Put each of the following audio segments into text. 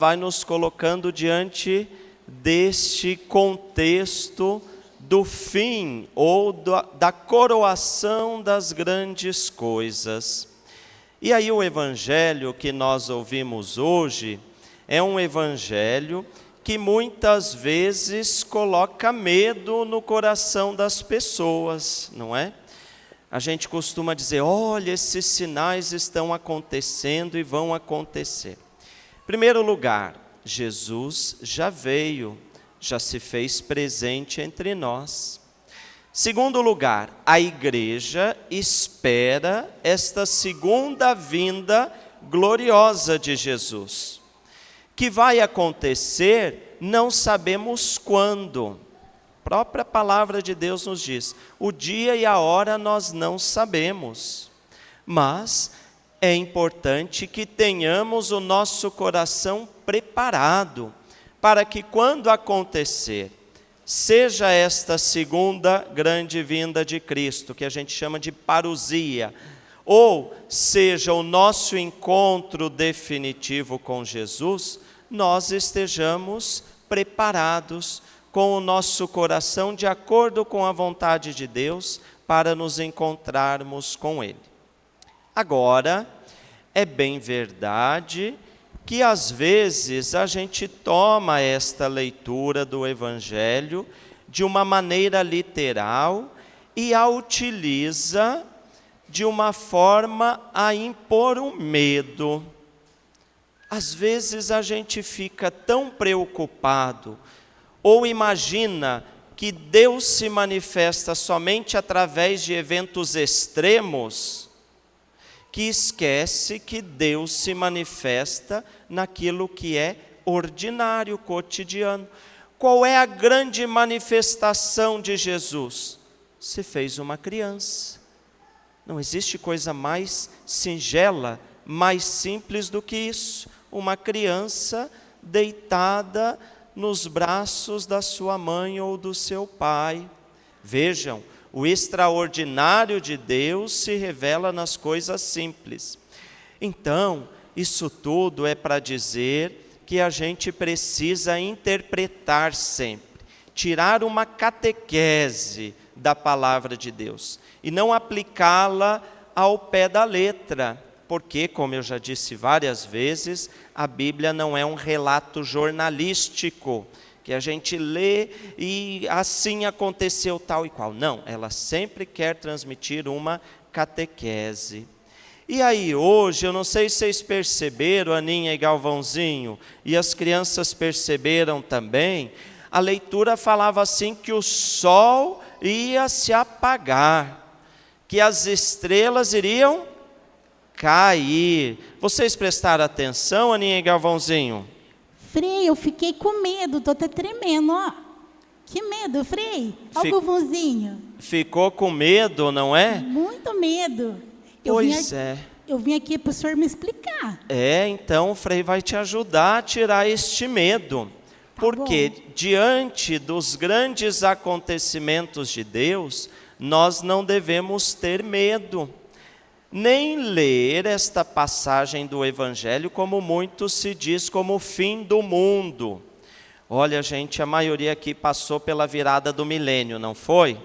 vai nos colocando diante deste contexto do fim ou da coroação das grandes coisas. E aí o evangelho que nós ouvimos hoje é um evangelho que muitas vezes coloca medo no coração das pessoas, não é? A gente costuma dizer, olha, esses sinais estão acontecendo e vão acontecer. Em primeiro lugar, Jesus já veio, já se fez presente entre nós. Segundo lugar, a igreja espera esta segunda vinda gloriosa de Jesus, que vai acontecer, não sabemos quando. A própria palavra de Deus nos diz, o dia e a hora nós não sabemos, mas é importante que tenhamos o nosso coração preparado, para que quando acontecer, seja esta segunda grande vinda de Cristo, que a gente chama de parousia, ou seja o nosso encontro definitivo com Jesus, nós estejamos preparados com o nosso coração de acordo com a vontade de Deus para nos encontrarmos com Ele. Agora, é bem verdade que às vezes a gente toma esta leitura do Evangelho de uma maneira literal e a utiliza de uma forma a impor um medo. Às vezes a gente fica tão preocupado ou imagina que Deus se manifesta somente através de eventos extremos, que esquece que Deus se manifesta naquilo que é ordinário, cotidiano. Qual é a grande manifestação de Jesus? Se fez uma criança. Não existe coisa mais singela, mais simples do que isso. Uma criança deitada nos braços da sua mãe ou do seu pai. Vejam, o extraordinário de Deus se revela nas coisas simples. Então, isso tudo é para dizer que a gente precisa interpretar sempre, tirar uma catequese da palavra de Deus e não aplicá-la ao pé da letra, porque, como eu já disse várias vezes, a Bíblia não é um relato jornalístico, que a gente lê e assim aconteceu tal e qual. Não, ela sempre quer transmitir uma catequese. E aí hoje, eu não sei se vocês perceberam, Aninha e Galvãozinho, e as crianças perceberam também, a leitura falava assim que o sol ia se apagar, que as estrelas iriam cair. Vocês prestaram atenção, Aninha e Galvãozinho? Frei, eu fiquei com medo, tô até tremendo, ó. Que medo, Frei. Olha o Galvãozinho. Ficou com medo, não é? Muito medo. Pois é. Eu vim aqui para o senhor me explicar. Então o Frei vai te ajudar a tirar este medo. Porque diante dos grandes acontecimentos de Deus, nós não devemos ter medo. Nem ler esta passagem do Evangelho como muito se diz como o fim do mundo. Olha, gente, a maioria aqui passou pela virada do milênio, não foi?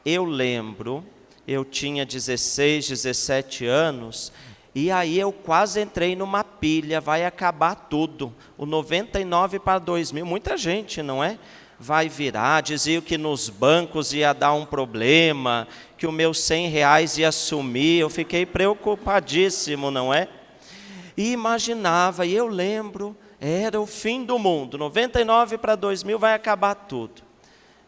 Eu lembro, eu tinha 16, 17 anos, e aí eu quase entrei numa pilha, vai acabar tudo. O 99 para 2000, muita gente, não é? Vai virar, dizia que nos bancos ia dar um problema, que o meu R$100 ia sumir, eu fiquei preocupadíssimo, não é? E imaginava, e eu lembro, era o fim do mundo, 99 para 2000 vai acabar tudo.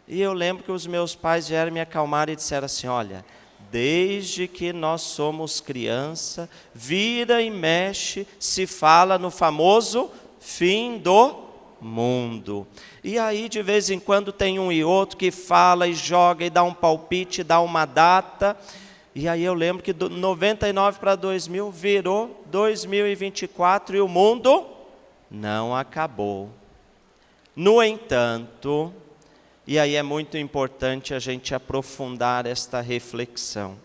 E eu lembro que os meus pais vieram me acalmar e disseram assim, olha, desde que nós somos criança, vira e mexe, se fala no famoso fim do mundo. E aí de vez em quando tem um e outro que fala e joga e dá um palpite, dá uma data. E aí eu lembro que 99 para 2000 virou 2024 e o mundo não acabou. No entanto, e aí é muito importante a gente aprofundar esta reflexão.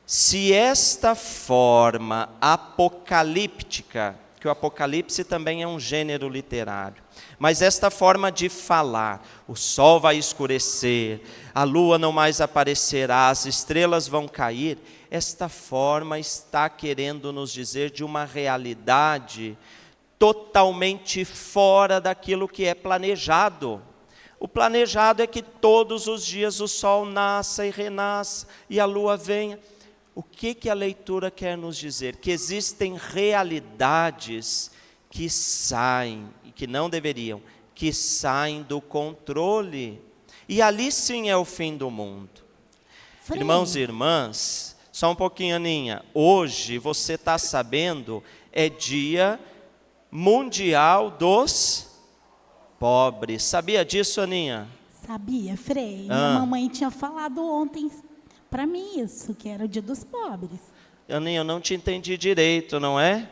Se esta forma apocalíptica que o Apocalipse também é um gênero literário. Mas esta forma de falar, o sol vai escurecer, a lua não mais aparecerá, as estrelas vão cair, esta forma está querendo nos dizer de uma realidade totalmente fora daquilo que é planejado. O planejado é que todos os dias o sol nasça e renasça e a lua venha. O que a leitura quer nos dizer? Que existem realidades que saem, e que não deveriam, que saem do controle. E ali sim é o fim do mundo. Frei, Irmãos e irmãs, só um pouquinho, Aninha. Hoje, você está sabendo, é dia mundial dos pobres. Sabia disso, Aninha? sabia, Frei? Minha mamãe tinha falado ontem para mim isso, que era o dia dos pobres. Aninha, eu não te entendi direito, não é?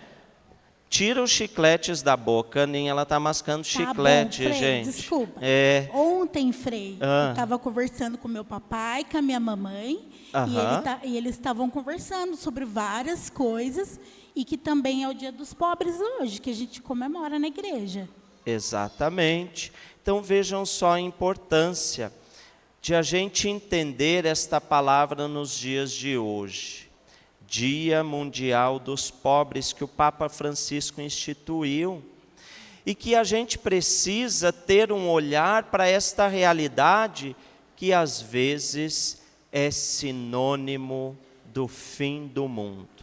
Tira os chicletes da boca, Aninha, ela está mascando chiclete, bom, Frei, gente. desculpa. É. Ontem, Frei, eu estava conversando com meu papai, com a minha mamãe, e eles estavam conversando sobre várias coisas, e que também é o dia dos pobres hoje, que a gente comemora na igreja. Exatamente. Então vejam só a importância de a gente entender esta palavra nos dias de hoje. Dia Mundial dos Pobres, que o Papa Francisco instituiu, e que a gente precisa ter um olhar para esta realidade que às vezes é sinônimo do fim do mundo.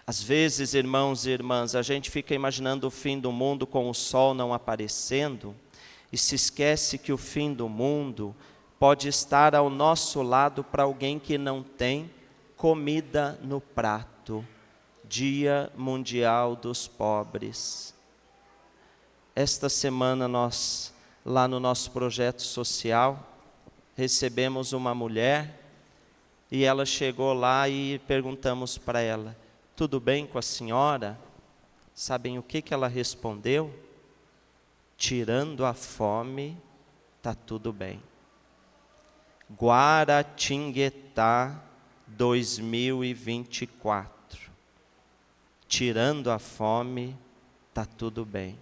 Às vezes, irmãos e irmãs, a gente fica imaginando o fim do mundo com o sol não aparecendo e se esquece que o fim do mundo pode estar ao nosso lado para alguém que não tem comida no prato. Dia Mundial dos Pobres. Esta semana nós, lá no nosso projeto social, recebemos uma mulher e ela chegou lá e perguntamos para ela: tudo bem com a senhora? Sabem o que ela respondeu? Tirando a fome, está tudo bem. Guaratinguetá 2024. Tirando a fome, está tudo bem.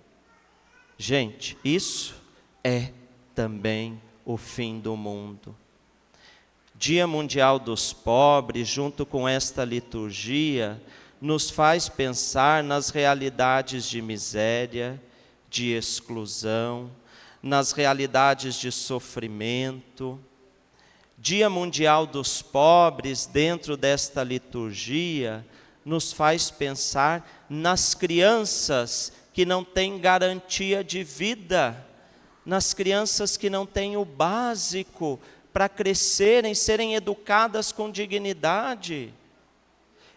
Gente, isso é também o fim do mundo. Dia Mundial dos Pobres, junto com esta liturgia, nos faz pensar nas realidades de miséria, de exclusão, nas realidades de sofrimento. Dia Mundial dos Pobres, dentro desta liturgia, nos faz pensar nas crianças que não têm garantia de vida, nas crianças que não têm o básico para crescerem, serem educadas com dignidade.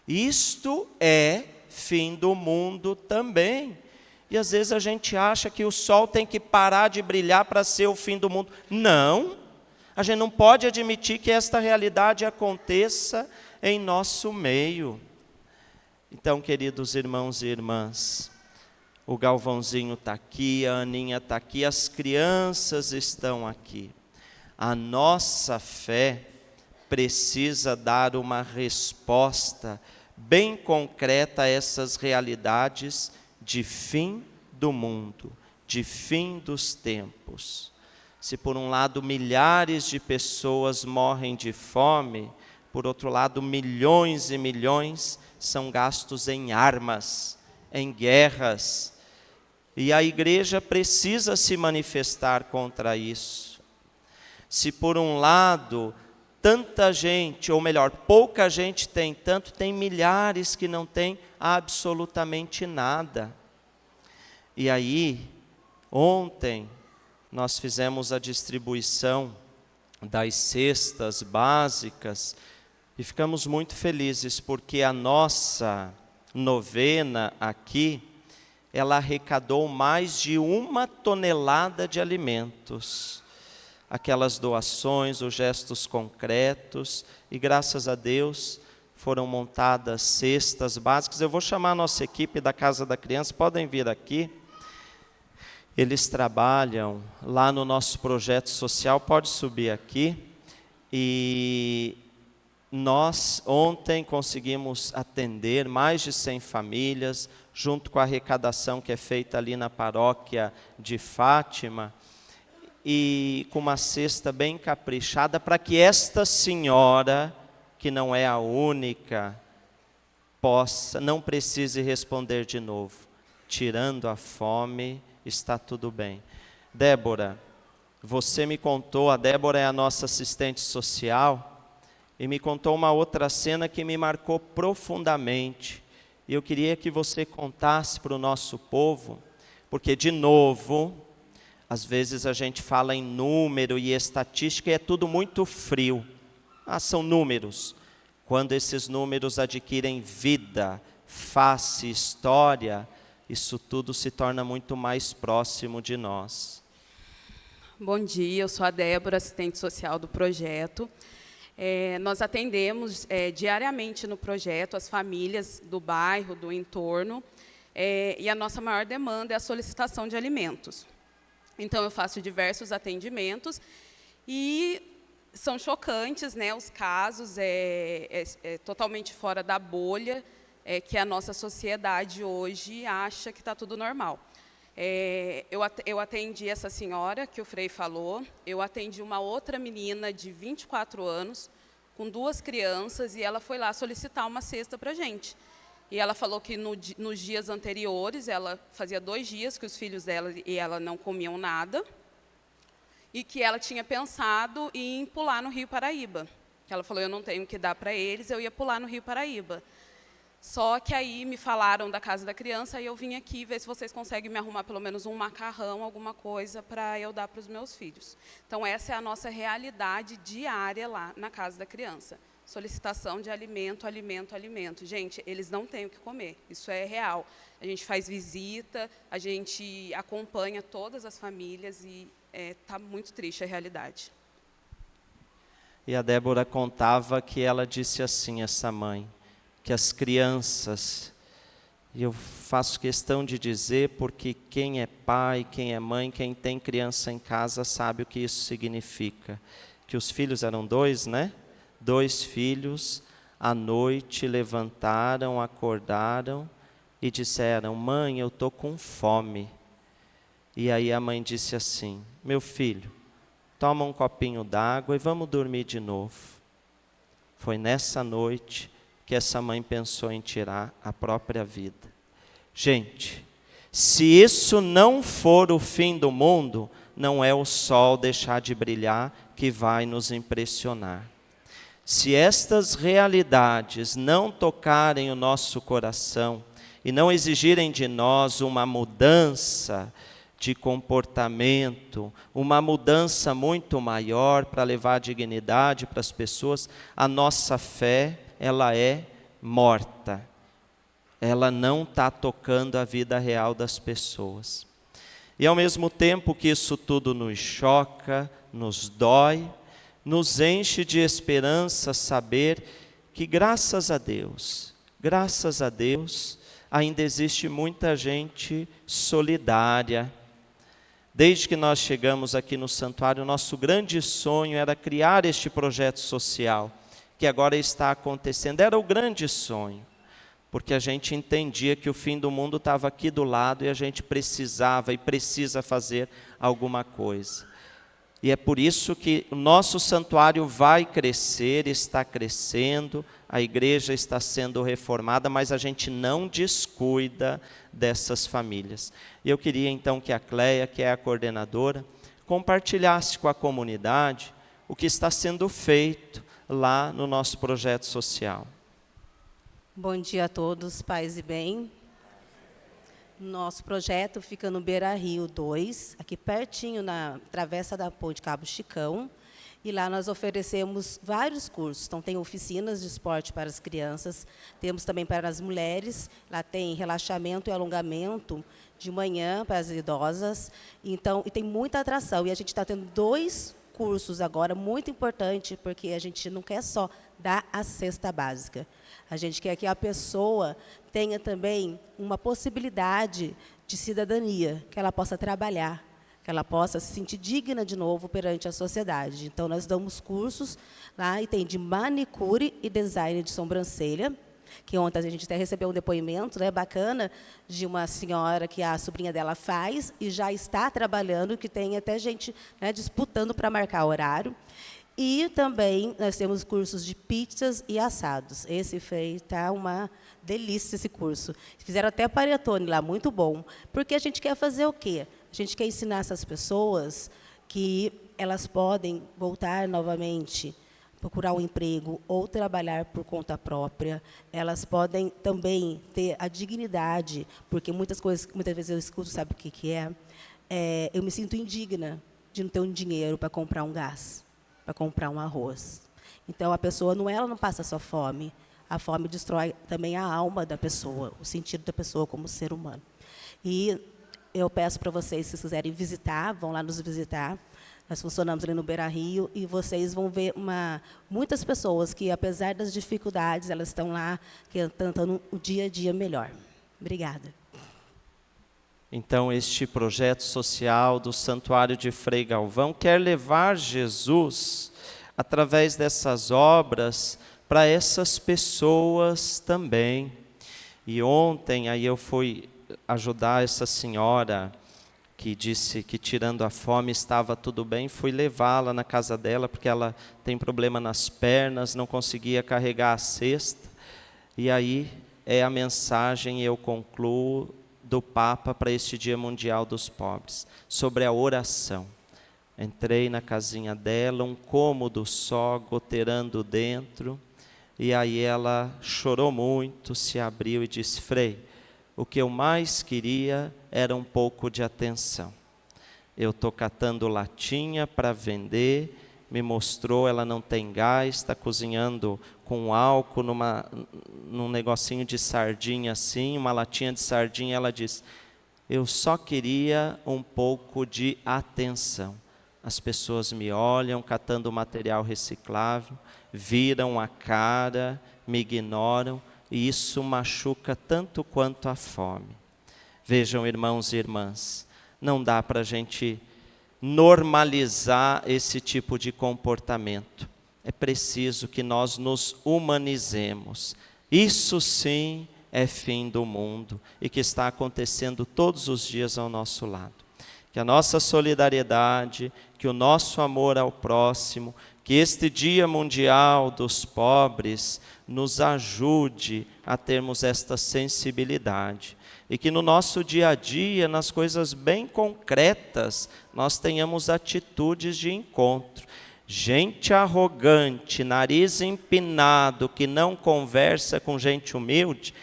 Isto é fim do mundo também. E às vezes a gente acha que o sol tem que parar de brilhar para ser o fim do mundo. Não, a gente não pode admitir que esta realidade aconteça em nosso meio. Então, queridos irmãos e irmãs, o Galvãozinho está aqui, a Aninha está aqui, as crianças estão aqui. A nossa fé precisa dar uma resposta bem concreta a essas realidades de fim do mundo, de fim dos tempos. Se por um lado milhares de pessoas morrem de fome, por outro lado milhões e milhões são gastos em armas, em guerras. E a igreja precisa se manifestar contra isso. Se por um lado tanta gente, ou melhor, pouca gente tem tanto, tem milhares que não têm absolutamente nada. E aí, ontem, nós fizemos a distribuição das cestas básicas e ficamos muito felizes porque a nossa novena aqui, ela arrecadou mais de 1 tonelada de alimentos. Aquelas doações, os gestos concretos, e graças a Deus foram montadas cestas básicas. Eu vou chamar a nossa equipe da Casa da Criança, podem vir aqui. Eles trabalham lá no nosso projeto social, pode subir aqui. E Nós ontem conseguimos atender mais de 100 famílias, junto com a arrecadação que é feita ali na paróquia de Fátima, e com uma cesta bem caprichada para que esta senhora, que não é a única, não precise responder de novo. Tirando a fome, está tudo bem. Débora, você me contou, a Débora é a nossa assistente social, e me contou uma outra cena que me marcou profundamente. E eu queria que você contasse para o nosso povo, porque, de novo, às vezes a gente fala em número e estatística e é tudo muito frio. São números. Quando esses números adquirem vida, face, história, isso tudo se torna muito mais próximo de nós. Bom dia, eu sou a Débora, assistente social do projeto. Nós atendemos diariamente no projeto as famílias do bairro, do entorno, e a nossa maior demanda é a solicitação de alimentos. Então, eu faço diversos atendimentos e são chocantes, né, os casos, totalmente fora da bolha, que a nossa sociedade hoje acha que está tudo normal. Eu atendi essa senhora que o Frei falou, eu atendi uma outra menina de 24 anos, com 2 crianças, e ela foi lá solicitar uma cesta para a gente. E ela falou que nos dias anteriores, ela fazia 2 dias que os filhos dela e ela não comiam nada, e que ela tinha pensado em pular no Rio Paraíba. Ela falou, eu não tenho que dar para eles, eu ia pular no Rio Paraíba. Só que aí me falaram da casa da criança, e eu vim aqui ver se vocês conseguem me arrumar pelo menos um macarrão, alguma coisa, para eu dar para os meus filhos. Então, essa é a nossa realidade diária lá na casa da criança. Solicitação de alimento, alimento, alimento. Gente, eles não têm o que comer, isso é real. A gente faz visita, a gente acompanha todas as famílias e está muito triste a realidade. E a Débora contava que ela disse assim, essa mãe, que as crianças, e eu faço questão de dizer porque quem é pai, quem é mãe, quem tem criança em casa sabe o que isso significa. Que os filhos eram 2, né? 2 filhos, à noite levantaram, acordaram e disseram, mãe, eu estou com fome. E aí a mãe disse assim, meu filho, toma um copinho d'água e vamos dormir de novo. Foi nessa noite que essa mãe pensou em tirar a própria vida. Gente, se isso não for o fim do mundo, não é o sol deixar de brilhar que vai nos impressionar. Se estas realidades não tocarem o nosso coração e não exigirem de nós uma mudança de comportamento, uma mudança muito maior para levar dignidade para as pessoas, a nossa fé, ela é morta. Ela não está tocando a vida real das pessoas. E ao mesmo tempo que isso tudo nos choca, nos dói, nos enche de esperança saber que graças a Deus, ainda existe muita gente solidária. Desde que nós chegamos aqui no santuário, nosso grande sonho era criar este projeto social, que agora está acontecendo. Era o grande sonho, porque a gente entendia que o fim do mundo estava aqui do lado e a gente precisava e precisa fazer alguma coisa. E é por isso que o nosso santuário vai crescer, está crescendo, a igreja está sendo reformada, mas a gente não descuida dessas famílias. E eu queria então que a Cleia, que é a coordenadora, compartilhasse com a comunidade o que está sendo feito lá no nosso projeto social. Bom dia a todos, paz e bem. Nosso projeto fica no Beira Rio 2, aqui pertinho na travessa da Ponte Cabo Chicão. E lá nós oferecemos vários cursos. Então, tem oficinas de esporte para as crianças, temos também para as mulheres, lá tem relaxamento e alongamento de manhã para as idosas. Então, e tem muita atração. E a gente está tendo 2 cursos agora, muito importante, porque a gente não quer só dar a cesta básica. A gente quer que a pessoa tenha também uma possibilidade de cidadania, que ela possa trabalhar, que ela possa se sentir digna de novo perante a sociedade. Então, nós damos cursos lá, e tem de manicure e design de sobrancelha, que ontem a gente até recebeu um depoimento, né, bacana, de uma senhora que a sobrinha dela faz e já está trabalhando, que tem até gente, né, disputando para marcar horário. E também nós temos cursos de pizzas e assados. Esse está uma delícia, esse curso. Fizeram até panetone lá, muito bom. Porque a gente quer fazer o quê? A gente quer ensinar essas pessoas que elas podem voltar novamente, procurar um emprego ou trabalhar por conta própria. Elas podem também ter a dignidade, porque muitas vezes eu escuto, sabe o que é? Eu me sinto indigna de não ter um dinheiro para comprar um gás, para comprar um arroz. Então, a pessoa ela não passa só fome. A fome destrói também a alma da pessoa, o sentido da pessoa como ser humano. E eu peço para vocês, se quiserem visitar, vão lá nos visitar. Nós funcionamos ali no Beira-Rio e vocês vão ver muitas pessoas que, apesar das dificuldades, elas estão lá tentando um dia a dia melhor. Obrigada. Então, este projeto social do Santuário de Frei Galvão quer levar Jesus, através dessas obras, para essas pessoas também. E ontem, aí eu fui ajudar essa senhora que disse que tirando a fome estava tudo bem, fui levá-la na casa dela, porque ela tem problema nas pernas, não conseguia carregar a cesta. E aí é a mensagem, eu concluo, do Papa para este Dia Mundial dos Pobres, sobre a oração. Entrei na casinha dela, um cômodo só, goteirando dentro, e aí ela chorou muito, se abriu e disse: Frei, o que eu mais queria era um pouco de atenção. Eu estou catando latinha para vender, me mostrou, ela não tem gás, está cozinhando com álcool num negocinho de sardinha assim, uma latinha de sardinha. Ela disse: eu só queria um pouco de atenção. As pessoas me olham catando material reciclável, viram a cara, me ignoram, e isso machuca tanto quanto a fome. Vejam, irmãos e irmãs, não dá para a gente normalizar esse tipo de comportamento. É preciso que nós nos humanizemos. Isso sim é fim do mundo e que está acontecendo todos os dias ao nosso lado. Que a nossa solidariedade, que o nosso amor ao próximo, que este Dia Mundial dos Pobres nos ajude a termos esta sensibilidade. E que no nosso dia a dia, nas coisas bem concretas, nós tenhamos atitudes de encontro. Gente arrogante, nariz empinado, que não conversa com gente humilde,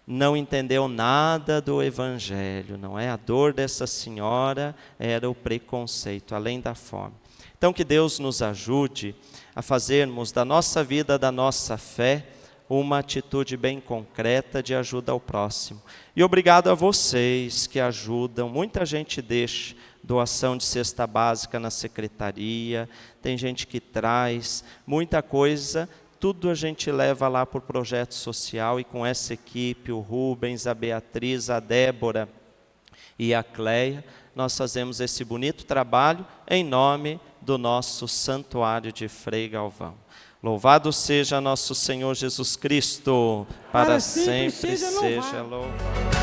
não entendeu nada do Evangelho, não é? A dor dessa senhora era o preconceito, além da fome. Então, que Deus nos ajude a fazermos da nossa vida, da nossa fé, uma atitude bem concreta de ajuda ao próximo. E obrigado a vocês que ajudam. Muita gente deixa doação de cesta básica na secretaria, tem gente que traz muita coisa. Tudo a gente leva lá para o projeto social, e com essa equipe, o Rubens, a Beatriz, a Débora e a Cleia, nós fazemos esse bonito trabalho em nome do nosso Santuário de Frei Galvão. Louvado seja nosso Senhor Jesus Cristo, para sempre seja louvado.